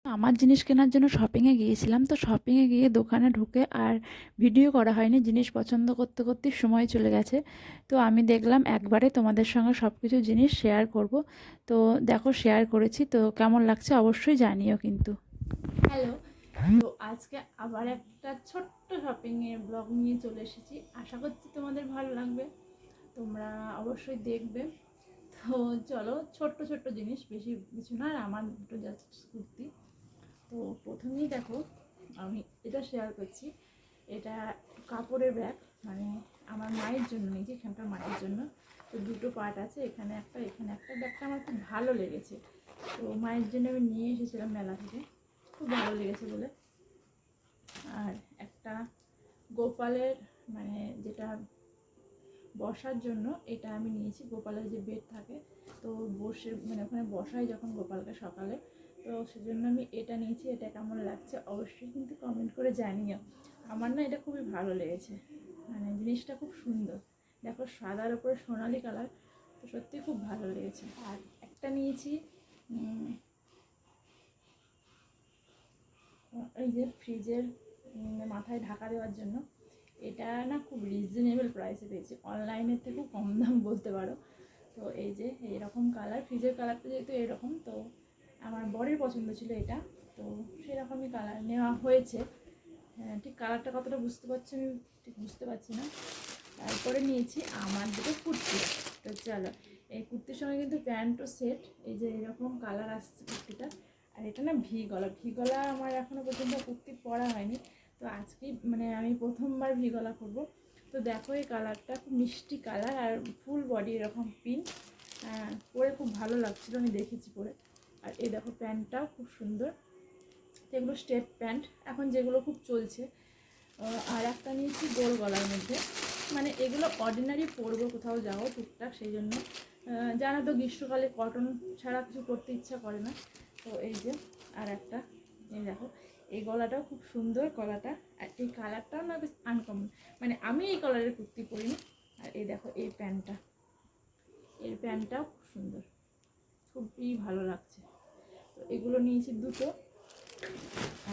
আমার জিনিস কেনার জন্য শপিংয়ে গিয়েছিলাম। তো শপিংয়ে গিয়ে দোকানে ঢুকে আর ভিডিও করা হয়নি। জিনিস পছন্দ করতে করতেই সময় চলে গেছে। তো আমি দেখলাম একবারে তোমাদের সঙ্গে সব কিছু জিনিস শেয়ার করব। তো দেখো শেয়ার করেছি, তো কেমন লাগছে অবশ্যই জানিও কিন্তু। হ্যালো, তো আজকে আবার একটা ছোট্ট শপিংয়ের ব্লগ নিয়ে চলে এসেছি। আশা করছি তোমাদের ভালো লাগবে, তোমরা অবশ্যই দেখবে। তো চলো, ছোট্ট ছোট্ট জিনিস, বেশি কিছু না, আর আমার দুটো জাস্ট কুর্তি। তো প্রথমেই দেখো, আমি এটা শেয়ার করছি। এটা কাপড়ের ব্যাগ, মানে আমার মায়ের জন্য নিয়েছি, এখানকার মায়ের জন্য। তো দুটো পার্ট আছে, এখানে একটা এখানে একটা। ব্যাগটা আমার খুব ভালো লেগেছে, তো মায়ের জন্য আমি নিয়ে এসেছিলাম মেলা থেকে, খুব ভালো লেগেছে বলে। আর একটা গোপালের, মানে যেটা বসার জন্য, এটা আমি নিয়েছি। গোপালের যে বেড থাকে, তো বসে মানে ওখানে বসাই যখন গোপালকে সকালে, তো সেজন্য আমি এটা নিয়েছি। এটা কেমন লাগছে অবশ্যই কিন্তু কমেন্ট করে জানিও। আমার না এটা খুবই ভালো লেগেছে, মানে জিনিসটা খুব সুন্দর। দেখো সাদার উপরে সোনালি কালার, তো সত্যি খুব ভালো লেগেছে। আর একটা নিয়েছি এই যে ফ্রিজের মাথায় ঢাকা দেওয়ার জন্য। এটা না খুব রিজনেবল প্রাইসে পেয়েছি, অনলাইনের থেকেও কম দাম বলতে পারো। তো এই যে এইরকম কালার, ফ্রিজের কালারটা যেহেতু এরকম, তো আমার বরের পছন্দ ছিল এটা, তো সেরকমই কালার নেওয়া হয়েছে। হ্যাঁ, ঠিক কালারটা কতটা বুঝতে পারছি আমি ঠিক বুঝতে পারছি না। তারপরে নিয়েছি আমার দুটো কুর্তি। তো চলো, এই কুর্তির সঙ্গে কিন্তু প্যান্টও সেট। এই যে এরকম কালার আসছে কুর্তিটা। আর এটা না ভি গলা আমার এখনও পর্যন্ত কুর্তি পরা হয়নি, তো আজকেই মানে আমি প্রথমবার ভি গলা করবো। তো দেখো এই কালারটা খুব মিষ্টি কালার, আর ফুল বডি এরকম পিন, পরে খুব ভালো লাগছিলো, আমি দেখেছি পরে। আর এই দেখো প্যান্টটাও খুব সুন্দর। এগুলো স্টেপ প্যান্ট এখন যেগুলো খুব চলছে। আর একটা নিয়েছি গোল গলার মধ্যে, মানে এগুলো অর্ডিনারি পরবো কোথাও যাও টুকটাক, সেই জন্য। জানো তো গ্রীষ্মকালে কটন ছাড়া কিছু করতে ইচ্ছা করে না। তো এই যে আর একটা, এই দেখো এই গলাটাও খুব সুন্দর গলাটা। আর এই কালারটাও না বেশ আনকমন, মানে আমি এই কালারের কুর্তি পরিনি। আর এই দেখো এই প্যান্টটা, এর প্যান্টটাও খুব সুন্দর, খুবই ভালো লাগছে। তো এগুলো নিয়েছি দুটো।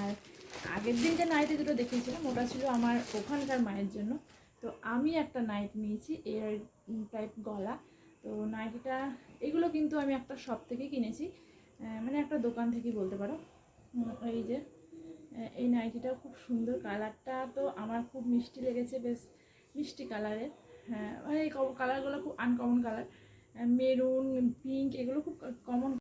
আর আগের দিন যে নাইটি দুটো দেখিয়েছিলাম ওটা ছিল আমার ওখানকার মায়ের জন্য। তো আমি একটা নাইট নিয়েছি এর টাইপ গলা। তো নাইটিটা, এগুলো কিন্তু আমি একটা শপ থেকে কিনেছি, মানে একটা দোকান থেকেই বলতে পারো। এই যে এই নাইটিটাও খুব সুন্দর, কালারটা তো আমার খুব মিষ্টি লেগেছে, বেশ মিষ্টি কালারের। হ্যাঁ, মানে এই কালারগুলো খুব আনকমন কালার, মেরুন পিঙ্ক এগুলো খুব কমন